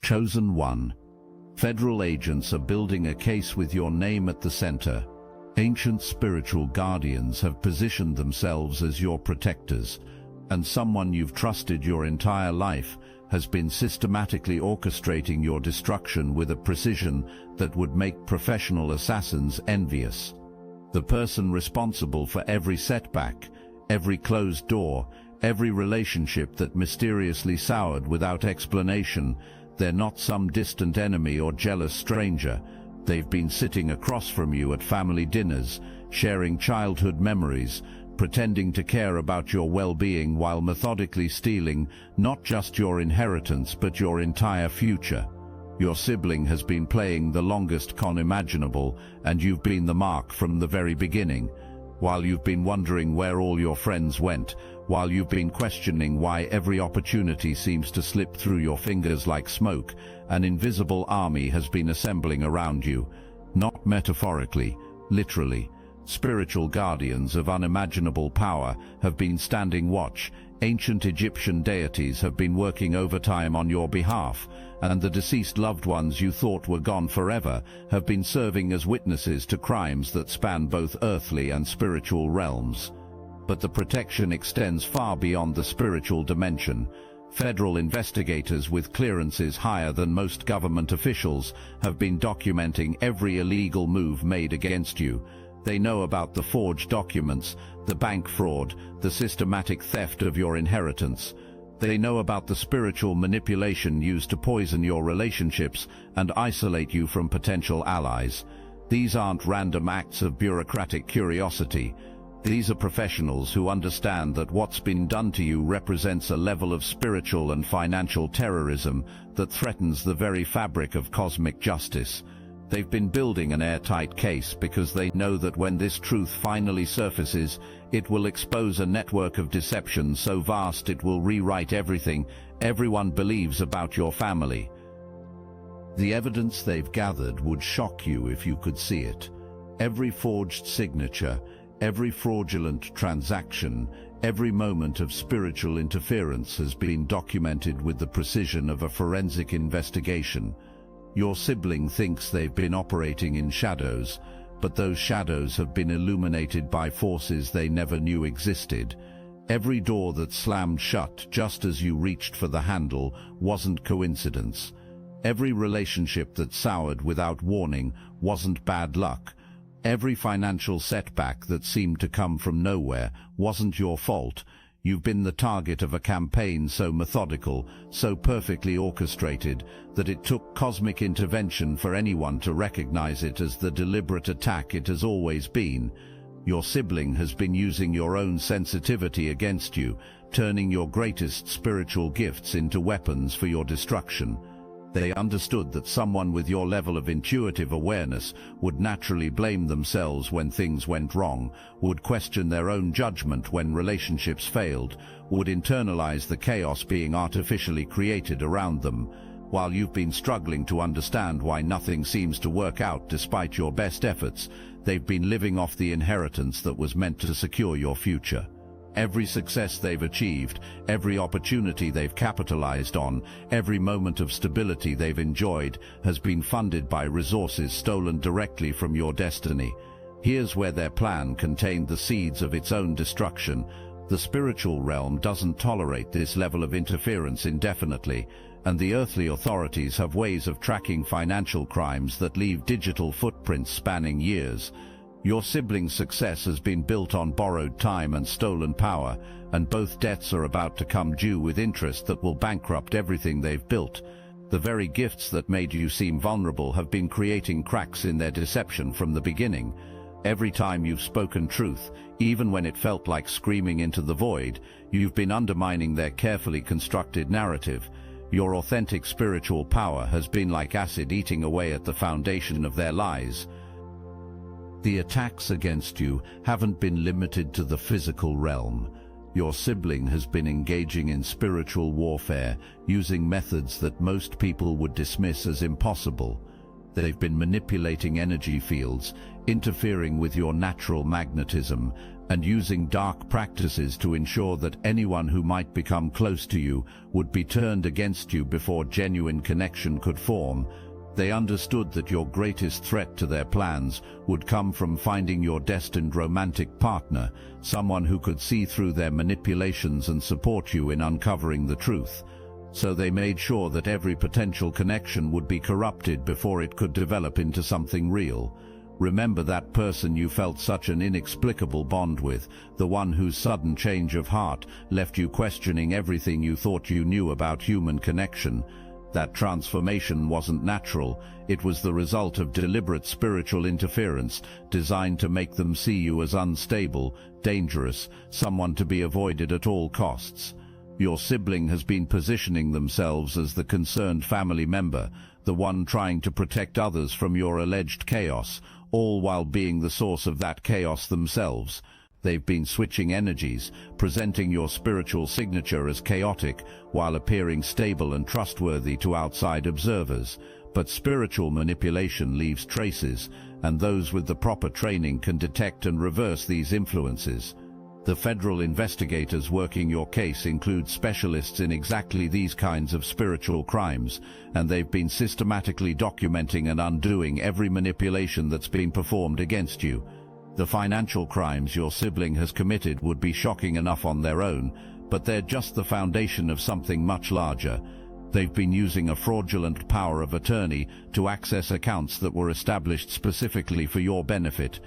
Chosen one. Federal agents are building a case with your name at the center. Ancient spiritual guardians have positioned themselves as your protectors, and someone you've trusted your entire life has been systematically orchestrating your destruction with a precision that would make professional assassins envious. The person responsible for every setback, every closed door, every relationship that mysteriously soured without explanation, they're not some distant enemy or jealous stranger. They've been sitting across from you at family dinners, sharing childhood memories, pretending to care about your well-being while methodically stealing not just your inheritance but your entire future. Your sibling has been playing the longest con imaginable, and you've been the mark from the very beginning. While you've been wondering where all your friends went, while you've been questioning why every opportunity seems to slip through your fingers like smoke, an invisible army has been assembling around you. Not metaphorically, literally. Spiritual guardians of unimaginable power have been standing watch. Ancient Egyptian deities have been working overtime on your behalf, and the deceased loved ones you thought were gone forever have been serving as witnesses to crimes that span both earthly and spiritual realms. But the protection extends far beyond the spiritual dimension. Federal investigators with clearances higher than most government officials have been documenting every illegal move made against you. They know about the forged documents, the bank fraud, the systematic theft of your inheritance. They know about the spiritual manipulation used to poison your relationships and isolate you from potential allies. These aren't random acts of bureaucratic curiosity. These are professionals who understand that what's been done to you represents a level of spiritual and financial terrorism that threatens the very fabric of cosmic justice. They've been building an airtight case because they know that when this truth finally surfaces, it will expose a network of deception so vast it will rewrite everything everyone believes about your family. The evidence they've gathered would shock you if you could see it. Every forged signature, every fraudulent transaction, every moment of spiritual interference has been documented with the precision of a forensic investigation. Your sibling thinks they've been operating in shadows, but those shadows have been illuminated by forces they never knew existed. Every door that slammed shut just as you reached for the handle wasn't coincidence. Every relationship that soured without warning wasn't bad luck. Every financial setback that seemed to come from nowhere wasn't your fault. You've been the target of a campaign so methodical, so perfectly orchestrated, that it took cosmic intervention for anyone to recognize it as the deliberate attack it has always been. Your sibling has been using your own sensitivity against you, turning your greatest spiritual gifts into weapons for your destruction. They understood that someone with your level of intuitive awareness would naturally blame themselves when things went wrong, would question their own judgment when relationships failed, would internalize the chaos being artificially created around them. While you've been struggling to understand why nothing seems to work out despite your best efforts, they've been living off the inheritance that was meant to secure your future. Every success they've achieved, every opportunity they've capitalized on, every moment of stability they've enjoyed has been funded by resources stolen directly from your destiny. Here's where their plan contained the seeds of its own destruction. The spiritual realm doesn't tolerate this level of interference indefinitely, and the earthly authorities have ways of tracking financial crimes that leave digital footprints spanning years. Your sibling's success has been built on borrowed time and stolen power, and both debts are about to come due with interest that will bankrupt everything they've built. The very gifts that made you seem vulnerable have been creating cracks in their deception from the beginning. Every time you've spoken truth, even when it felt like screaming into the void, you've been undermining their carefully constructed narrative. Your authentic spiritual power has been like acid eating away at the foundation of their lies. The attacks against you haven't been limited to the physical realm. Your sibling has been engaging in spiritual warfare, using methods that most people would dismiss as impossible. They've been manipulating energy fields, interfering with your natural magnetism, and using dark practices to ensure that anyone who might become close to you would be turned against you before genuine connection could form. They understood that your greatest threat to their plans would come from finding your destined romantic partner, someone who could see through their manipulations and support you in uncovering the truth. So they made sure that every potential connection would be corrupted before it could develop into something real. Remember that person you felt such an inexplicable bond with, the one whose sudden change of heart left you questioning everything you thought you knew about human connection. That transformation wasn't natural, it was the result of deliberate spiritual interference designed to make them see you as unstable, dangerous, someone to be avoided at all costs. Your sibling has been positioning themselves as the concerned family member, the one trying to protect others from your alleged chaos, all while being the source of that chaos themselves. They've been switching energies, presenting your spiritual signature as chaotic, while appearing stable and trustworthy to outside observers. But spiritual manipulation leaves traces, and those with the proper training can detect and reverse these influences. The federal investigators working your case include specialists in exactly these kinds of spiritual crimes, and they've been systematically documenting and undoing every manipulation that's been performed against you. The financial crimes your sibling has committed would be shocking enough on their own, but they're just the foundation of something much larger. They've been using a fraudulent power of attorney to access accounts that were established specifically for your benefit.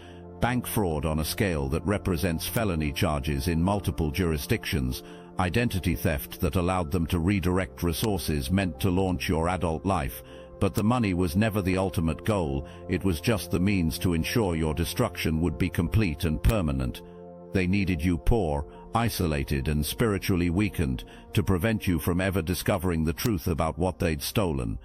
Bank fraud on a scale that represents felony charges in multiple jurisdictions, identity theft that allowed them to redirect resources meant to launch your adult life. But the money was never the ultimate goal, it was just the means to ensure your destruction would be complete and permanent. They needed you poor, isolated and spiritually weakened to prevent you from ever discovering the truth about what they'd stolen.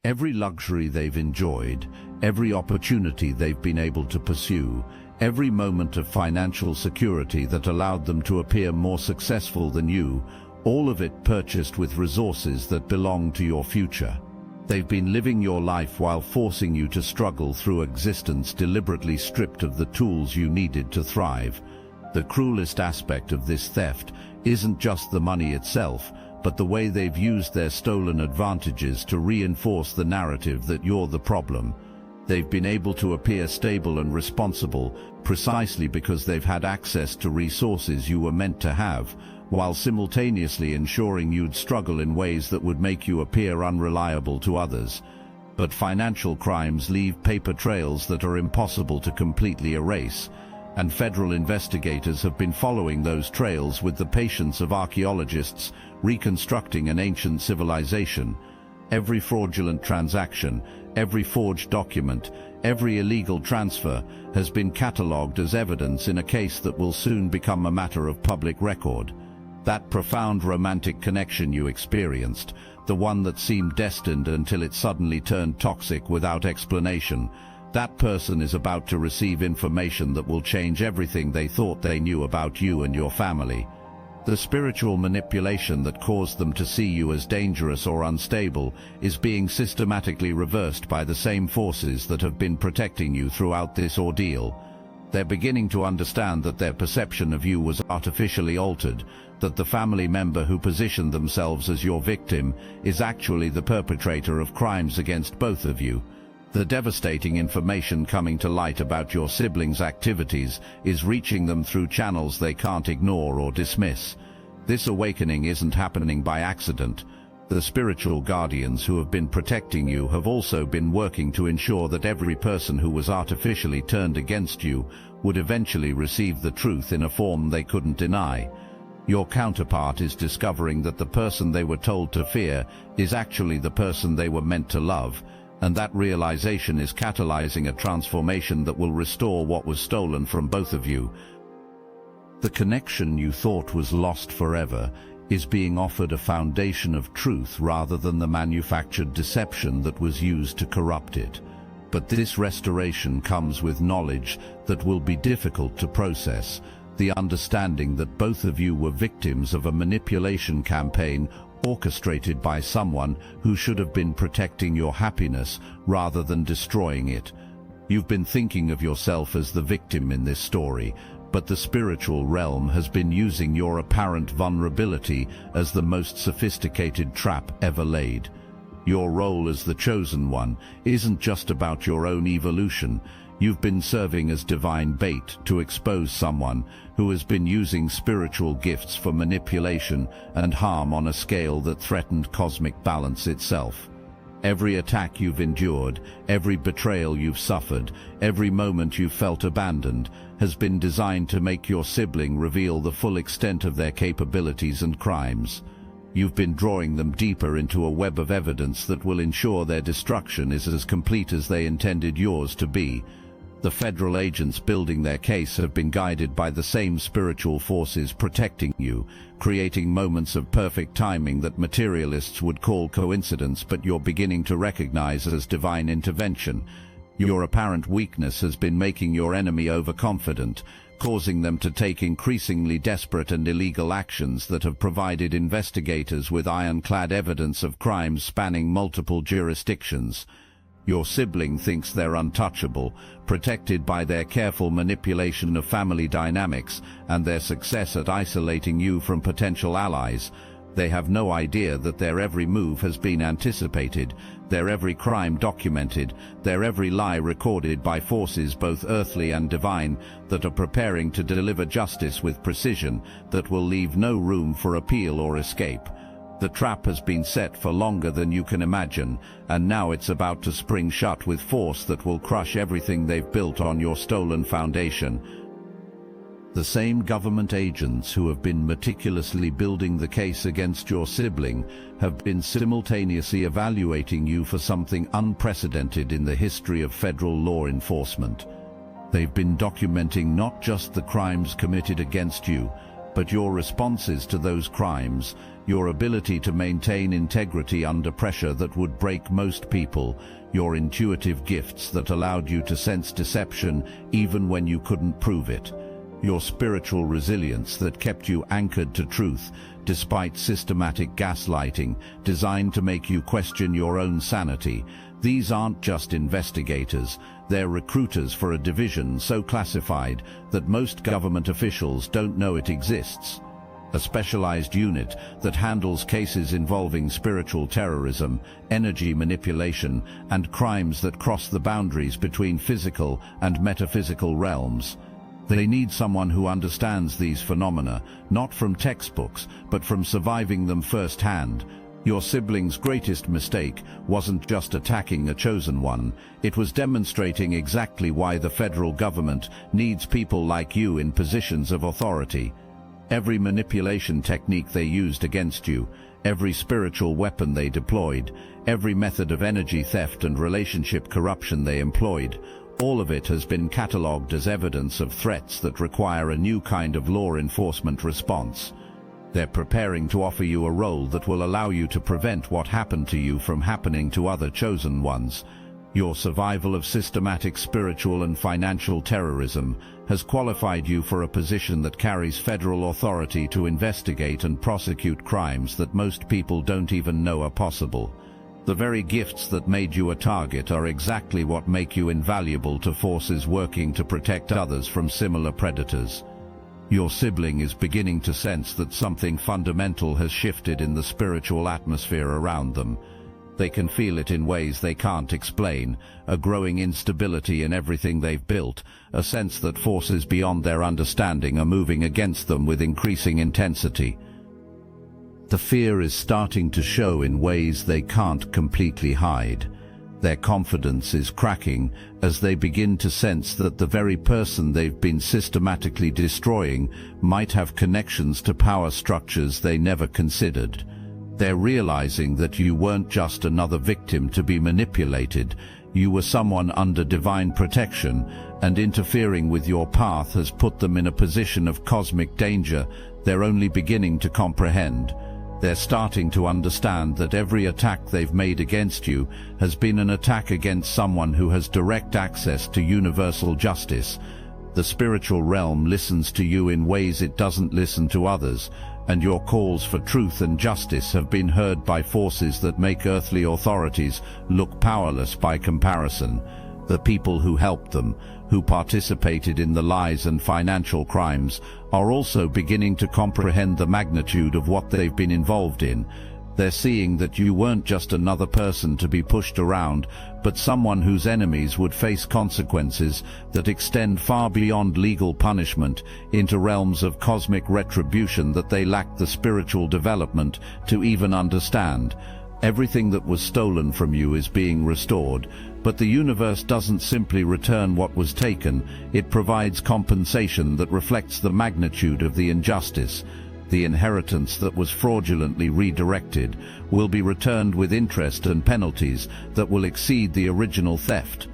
Every luxury they've enjoyed, every opportunity they've been able to pursue, every moment of financial security that allowed them to appear more successful than you, all of it purchased with resources that belong to your future. They've been living your life while forcing you to struggle through existence deliberately stripped of the tools you needed to thrive. The cruelest aspect of this theft isn't just the money itself, but the way they've used their stolen advantages to reinforce the narrative that you're the problem. They've been able to appear stable and responsible precisely because they've had access to resources you were meant to have, while simultaneously ensuring you'd struggle in ways that would make you appear unreliable to others. But financial crimes leave paper trails that are impossible to completely erase, and federal investigators have been following those trails with the patience of archaeologists reconstructing an ancient civilization. Every fraudulent transaction, every forged document, every illegal transfer has been catalogued as evidence in a case that will soon become a matter of public record. That profound romantic connection you experienced, the one that seemed destined until it suddenly turned toxic without explanation, that person is about to receive information that will change everything they thought they knew about you and your family. The spiritual manipulation that caused them to see you as dangerous or unstable is being systematically reversed by the same forces that have been protecting you throughout this ordeal. They're beginning to understand that their perception of you was artificially altered, that the family member who positioned themselves as your victim is actually the perpetrator of crimes against both of you. The devastating information coming to light about your siblings' activities is reaching them through channels they can't ignore or dismiss. This awakening isn't happening by accident. The spiritual guardians who have been protecting you have also been working to ensure that every person who was artificially turned against you would eventually receive the truth in a form they couldn't deny. Your counterpart is discovering that the person they were told to fear is actually the person they were meant to love, and that realization is catalyzing a transformation that will restore what was stolen from both of you. The connection you thought was lost forever is being offered a foundation of truth rather than the manufactured deception that was used to corrupt it. But this restoration comes with knowledge that will be difficult to process, the understanding that both of you were victims of a manipulation campaign orchestrated by someone who should have been protecting your happiness rather than destroying it. You've been thinking of yourself as the victim in this story, but the spiritual realm has been using your apparent vulnerability as the most sophisticated trap ever laid. Your role as the chosen one isn't just about your own evolution. You've been serving as divine bait to expose someone who has been using spiritual gifts for manipulation and harm on a scale that threatened cosmic balance itself. Every attack you've endured, every betrayal you've suffered, every moment you've felt abandoned, has been designed to make your sibling reveal the full extent of their capabilities and crimes. You've been drawing them deeper into a web of evidence that will ensure their destruction is as complete as they intended yours to be. The federal agents building their case have been guided by the same spiritual forces protecting you, creating moments of perfect timing that materialists would call coincidence, but you're beginning to recognize as divine intervention. Your apparent weakness has been making your enemy overconfident, causing them to take increasingly desperate and illegal actions that have provided investigators with ironclad evidence of crimes spanning multiple jurisdictions. Your sibling thinks they're untouchable, protected by their careful manipulation of family dynamics and their success at isolating you from potential allies. They have no idea that their every move has been anticipated, their every crime documented, their every lie recorded by forces both earthly and divine that are preparing to deliver justice with precision that will leave no room for appeal or escape. The trap has been set for longer than you can imagine, and now it's about to spring shut with force that will crush everything they've built on your stolen foundation. The same government agents who have been meticulously building the case against your sibling have been simultaneously evaluating you for something unprecedented in the history of federal law enforcement. They've been documenting not just the crimes committed against you, but your responses to those crimes, your ability to maintain integrity under pressure that would break most people, your intuitive gifts that allowed you to sense deception even when you couldn't prove it, your spiritual resilience that kept you anchored to truth despite systematic gaslighting designed to make you question your own sanity. These aren't just investigators, they're recruiters for a division so classified that most government officials don't know it exists. A specialized unit that handles cases involving spiritual terrorism, energy manipulation, and crimes that cross the boundaries between physical and metaphysical realms. They need someone who understands these phenomena, not from textbooks, but from surviving them firsthand. Your sibling's greatest mistake wasn't just attacking a chosen one, it was demonstrating exactly why the federal government needs people like you in positions of authority. Every manipulation technique they used against you, every spiritual weapon they deployed, every method of energy theft and relationship corruption they employed, all of it has been catalogued as evidence of threats that require a new kind of law enforcement response. They're preparing to offer you a role that will allow you to prevent what happened to you from happening to other chosen ones. Your survival of systematic spiritual and financial terrorism has qualified you for a position that carries federal authority to investigate and prosecute crimes that most people don't even know are possible. The very gifts that made you a target are exactly what make you invaluable to forces working to protect others from similar predators. Your sibling is beginning to sense that something fundamental has shifted in the spiritual atmosphere around them. They can feel it in ways they can't explain, a growing instability in everything they've built, a sense that forces beyond their understanding are moving against them with increasing intensity. The fear is starting to show in ways they can't completely hide. Their confidence is cracking as they begin to sense that the very person they've been systematically destroying might have connections to power structures they never considered. They're realizing that you weren't just another victim to be manipulated, you were someone under divine protection, and interfering with your path has put them in a position of cosmic danger they're only beginning to comprehend. They're starting to understand that every attack they've made against you has been an attack against someone who has direct access to universal justice. The spiritual realm listens to you in ways it doesn't listen to others, and your calls for truth and justice have been heard by forces that make earthly authorities look powerless by comparison. The people who helped them, who participated in the lies and financial crimes are also beginning to comprehend the magnitude of what they've been involved in. They're seeing that you weren't just another person to be pushed around, but someone whose enemies would face consequences that extend far beyond legal punishment into realms of cosmic retribution that they lack the spiritual development to even understand. Everything that was stolen from you is being restored, but the universe doesn't simply return what was taken, it provides compensation that reflects the magnitude of the injustice. The inheritance that was fraudulently redirected will be returned with interest and penalties that will exceed the original theft.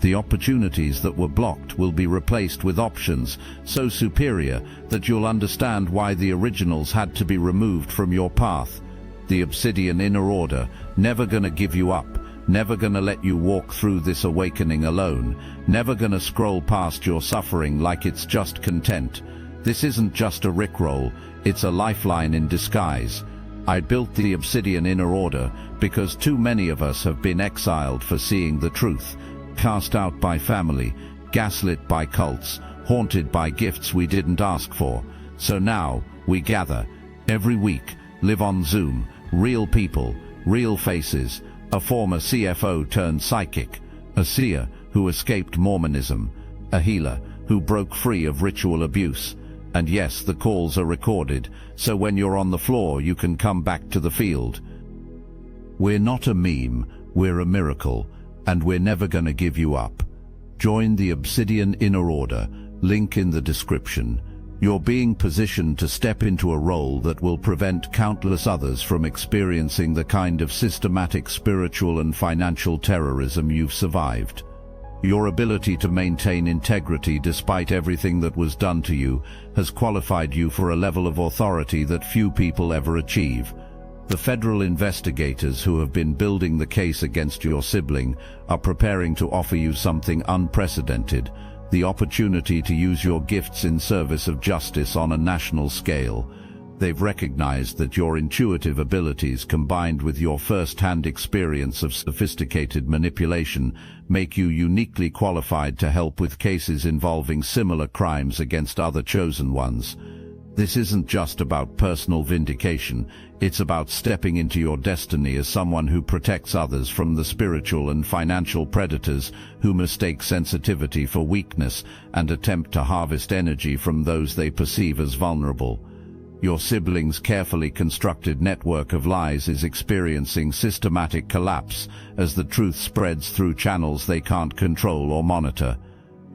The opportunities that were blocked will be replaced with options so superior that you'll understand why the originals had to be removed from your path. The Obsidian Inner Order, never gonna give you up, never gonna let you walk through this awakening alone, never gonna scroll past your suffering like it's just content. This isn't just a rickroll, it's a lifeline in disguise. I built the Obsidian Inner Order because too many of us have been exiled for seeing the truth, cast out by family, gaslit by cults, haunted by gifts we didn't ask for. So now, we gather, every week, live on Zoom, real people, real faces, a former CFO turned psychic, a seer who escaped Mormonism, a healer who broke free of ritual abuse. And yes, the calls are recorded, so when you're on the floor you can come back to the field. We're not a meme, we're a miracle, and we're never gonna give you up. Join the Obsidian Inner Order, link in the description. You're being positioned to step into a role that will prevent countless others from experiencing the kind of systematic spiritual and financial terrorism you've survived. Your ability to maintain integrity despite everything that was done to you has qualified you for a level of authority that few people ever achieve. The federal investigators who have been building the case against your sibling are preparing to offer you something unprecedented, the opportunity to use your gifts in service of justice on a national scale. They've recognized that your intuitive abilities combined with your first-hand experience of sophisticated manipulation make you uniquely qualified to help with cases involving similar crimes against other chosen ones. This isn't just about personal vindication, it's about stepping into your destiny as someone who protects others from the spiritual and financial predators who mistake sensitivity for weakness and attempt to harvest energy from those they perceive as vulnerable. Your sibling's carefully constructed network of lies is experiencing systematic collapse as the truth spreads through channels they can't control or monitor.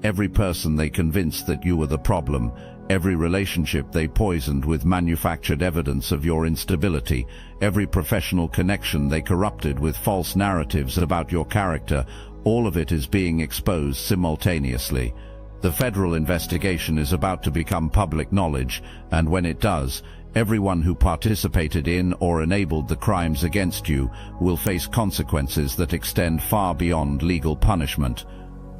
Every person they convinced that you were the problem, every relationship they poisoned with manufactured evidence of your instability, every professional connection they corrupted with false narratives about your character, all of it is being exposed simultaneously. The federal investigation is about to become public knowledge, and when it does, everyone who participated in or enabled the crimes against you will face consequences that extend far beyond legal punishment.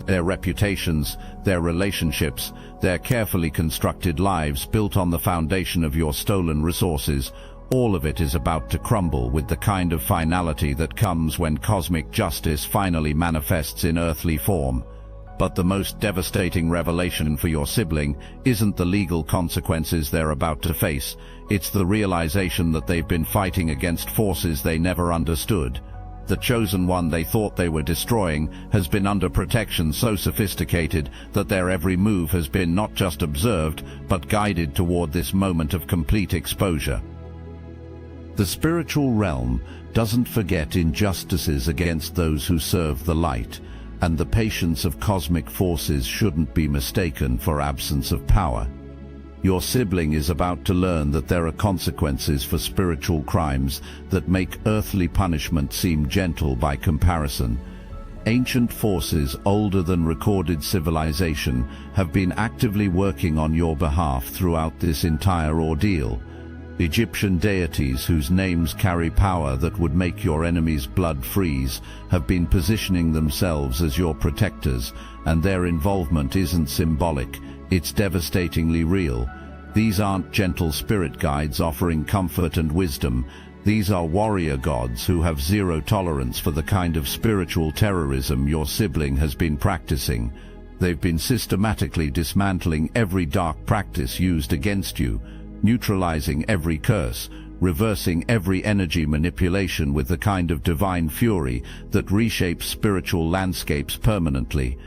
Their reputations, their relationships, their carefully constructed lives built on the foundation of your stolen resources, all of it is about to crumble with the kind of finality that comes when cosmic justice finally manifests in earthly form. But the most devastating revelation for your sibling isn't the legal consequences they're about to face, it's the realization that they've been fighting against forces they never understood. The chosen one they thought they were destroying has been under protection so sophisticated that their every move has been not just observed, but guided toward this moment of complete exposure. The spiritual realm doesn't forget injustices against those who serve the light, and the patience of cosmic forces shouldn't be mistaken for absence of power. Your sibling is about to learn that there are consequences for spiritual crimes that make earthly punishment seem gentle by comparison. Ancient forces older than recorded civilization have been actively working on your behalf throughout this entire ordeal. Egyptian deities whose names carry power that would make your enemy's blood freeze have been positioning themselves as your protectors, and their involvement isn't symbolic, it's devastatingly real. These aren't gentle spirit guides offering comfort and wisdom. These are warrior gods who have zero tolerance for the kind of spiritual terrorism your sibling has been practicing. They've been systematically dismantling every dark practice used against you, neutralizing every curse, reversing every energy manipulation with the kind of divine fury that reshapes spiritual landscapes permanently.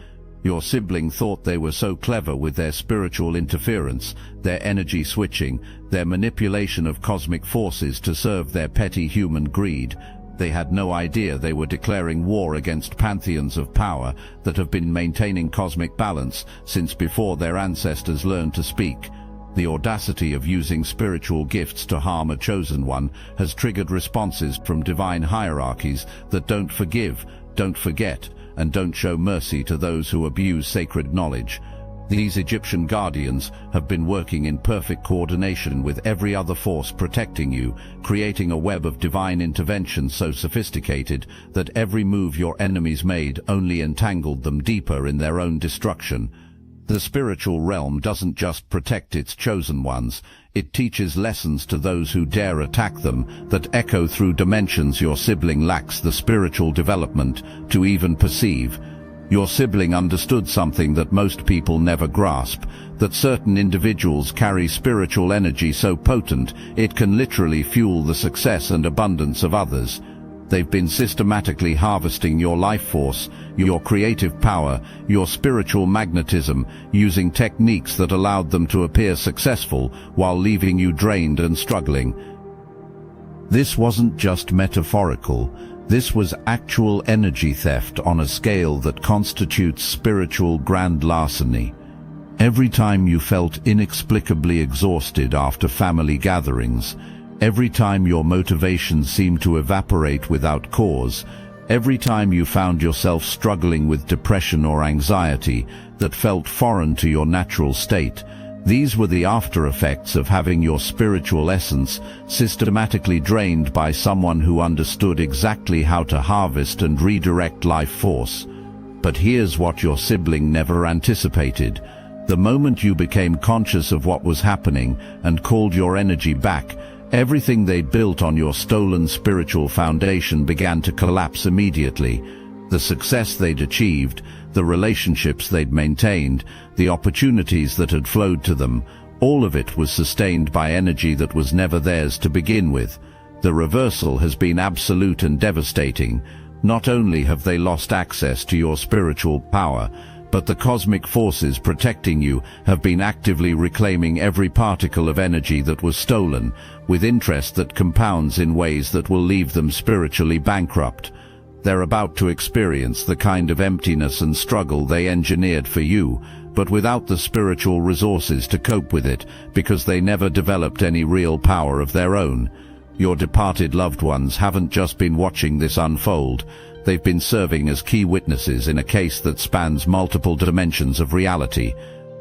Your sibling thought they were so clever with their spiritual interference, their energy switching, their manipulation of cosmic forces to serve their petty human greed. They had no idea they were declaring war against pantheons of power that have been maintaining cosmic balance since before their ancestors learned to speak. The audacity of using spiritual gifts to harm a chosen one has triggered responses from divine hierarchies that don't forgive, don't forget, and don't show mercy to those who abuse sacred knowledge. These Egyptian guardians have been working in perfect coordination with every other force protecting you, creating a web of divine intervention so sophisticated that every move your enemies made only entangled them deeper in their own destruction. The spiritual realm doesn't just protect its chosen ones, it teaches lessons to those who dare attack them that echo through dimensions your sibling lacks the spiritual development to even perceive. Your sibling understood something that most people never grasp, that certain individuals carry spiritual energy so potent it can literally fuel the success and abundance of others. They've been systematically harvesting your life force, your creative power, your spiritual magnetism, using techniques that allowed them to appear successful while leaving you drained and struggling. This wasn't just metaphorical. This was actual energy theft on a scale that constitutes spiritual grand larceny. Every time you felt inexplicably exhausted after family gatherings, every time your motivation seemed to evaporate without cause, every time you found yourself struggling with depression or anxiety that felt foreign to your natural state, these were the after effects of having your spiritual essence systematically drained by someone who understood exactly how to harvest and redirect life force. But here's what your sibling never anticipated. The moment you became conscious of what was happening and called your energy back, everything they'd built on your stolen spiritual foundation began to collapse immediately. The success they'd achieved, the relationships they'd maintained, the opportunities that had flowed to them, all of it was sustained by energy that was never theirs to begin with. The reversal has been absolute and devastating. Not only have they lost access to your spiritual power, but the cosmic forces protecting you have been actively reclaiming every particle of energy that was stolen, with interest that compounds in ways that will leave them spiritually bankrupt. They're about to experience the kind of emptiness and struggle they engineered for you, but without the spiritual resources to cope with it, because they never developed any real power of their own. Your departed loved ones haven't just been watching this unfold. They've been serving as key witnesses in a case that spans multiple dimensions of reality.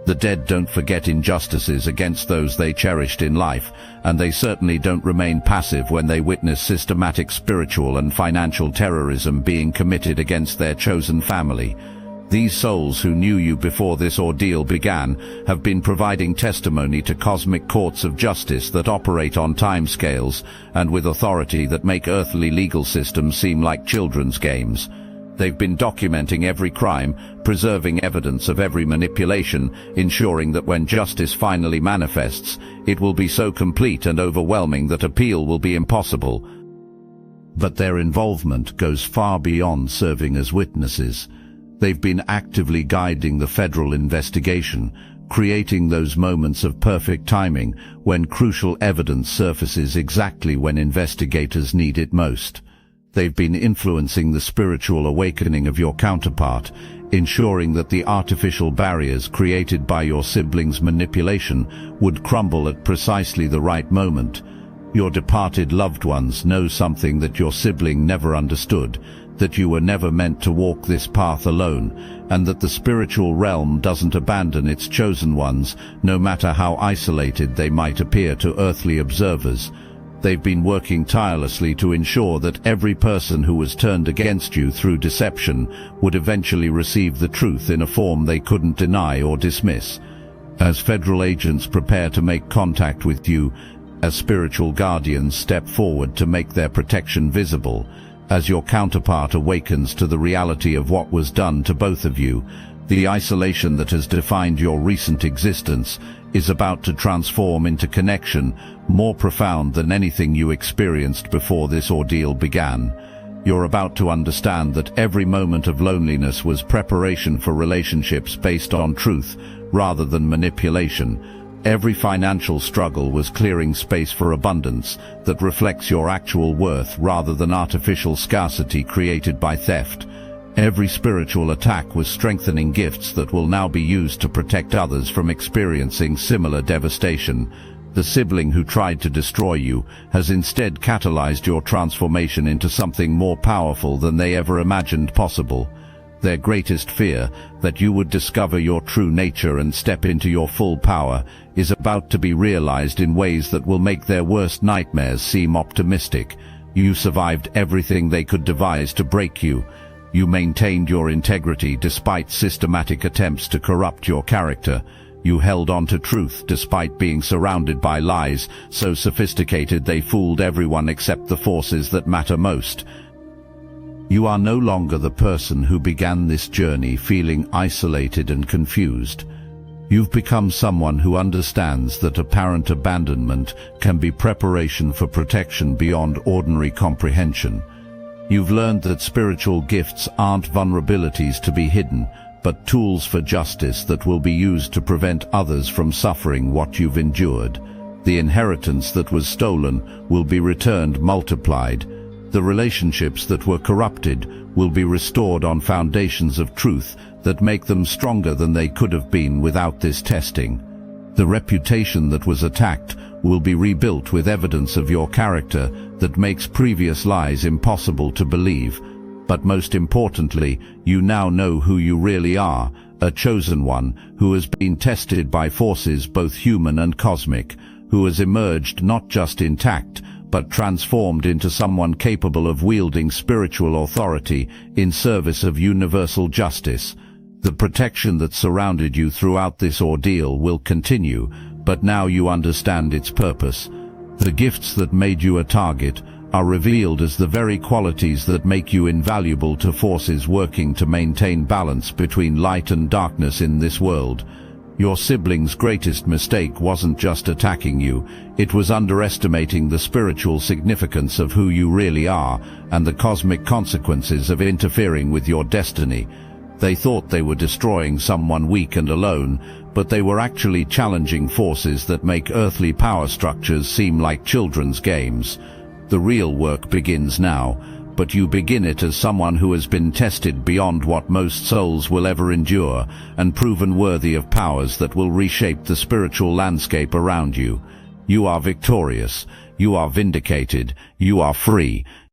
The dead don't forget injustices against those they cherished in life, and they certainly don't remain passive when they witness systematic spiritual and financial terrorism being committed against their chosen family. These souls who knew you before this ordeal began have been providing testimony to cosmic courts of justice that operate on timescales and with authority that make earthly legal systems seem like children's games. They've been documenting every crime, preserving evidence of every manipulation, ensuring that when justice finally manifests, it will be so complete and overwhelming that appeal will be impossible. But their involvement goes far beyond serving as witnesses. They've been actively guiding the federal investigation, creating those moments of perfect timing when crucial evidence surfaces exactly when investigators need it most. They've been influencing the spiritual awakening of your counterpart, ensuring that the artificial barriers created by your sibling's manipulation would crumble at precisely the right moment. Your departed loved ones know something that your sibling never understood, that you were never meant to walk this path alone, and that the spiritual realm doesn't abandon its chosen ones, no matter how isolated they might appear to earthly observers. They've been working tirelessly to ensure that every person who was turned against you through deception would eventually receive the truth in a form they couldn't deny or dismiss. As federal agents prepare to make contact with you, as spiritual guardians step forward to make their protection visible, as your counterpart awakens to the reality of what was done to both of you, The isolation that has defined your recent existence is about to transform into connection more profound than anything you experienced before this ordeal began. You're about to understand that every moment of loneliness was preparation for relationships based on truth rather than manipulation. Every financial struggle was clearing space for abundance that reflects your actual worth rather than artificial scarcity created by theft. Every spiritual attack was strengthening gifts that will now be used to protect others from experiencing similar devastation. The sibling who tried to destroy you has instead catalyzed your transformation into something more powerful than they ever imagined possible. Their greatest fear, that you would discover your true nature and step into your full power, is about to be realized in ways that will make their worst nightmares seem optimistic. You survived everything they could devise to break you. You maintained your integrity despite systematic attempts to corrupt your character. You held on to truth despite being surrounded by lies so sophisticated they fooled everyone except the forces that matter most. You are no longer the person who began this journey feeling isolated and confused. You've become someone who understands that apparent abandonment can be preparation for protection beyond ordinary comprehension. You've learned that spiritual gifts aren't vulnerabilities to be hidden, but tools for justice that will be used to prevent others from suffering what you've endured. The inheritance that was stolen will be returned multiplied. The relationships that were corrupted will be restored on foundations of truth that make them stronger than they could have been without this testing. The reputation that was attacked will be rebuilt with evidence of your character that makes previous lies impossible to believe. But most importantly, you now know who you really are, a chosen one who has been tested by forces both human and cosmic, who has emerged not just intact, but transformed into someone capable of wielding spiritual authority in service of universal justice. The protection that surrounded you throughout this ordeal will continue, but now you understand its purpose. The gifts that made you a target are revealed as the very qualities that make you invaluable to forces working to maintain balance between light and darkness in this world. Your sibling's greatest mistake wasn't just attacking you, it was underestimating the spiritual significance of who you really are and the cosmic consequences of interfering with your destiny. They thought they were destroying someone weak and alone, but they were actually challenging forces that make earthly power structures seem like children's games. The real work begins now, but you begin it as someone who has been tested beyond what most souls will ever endure and proven worthy of powers that will reshape the spiritual landscape around you. You are victorious, you are vindicated, you are free.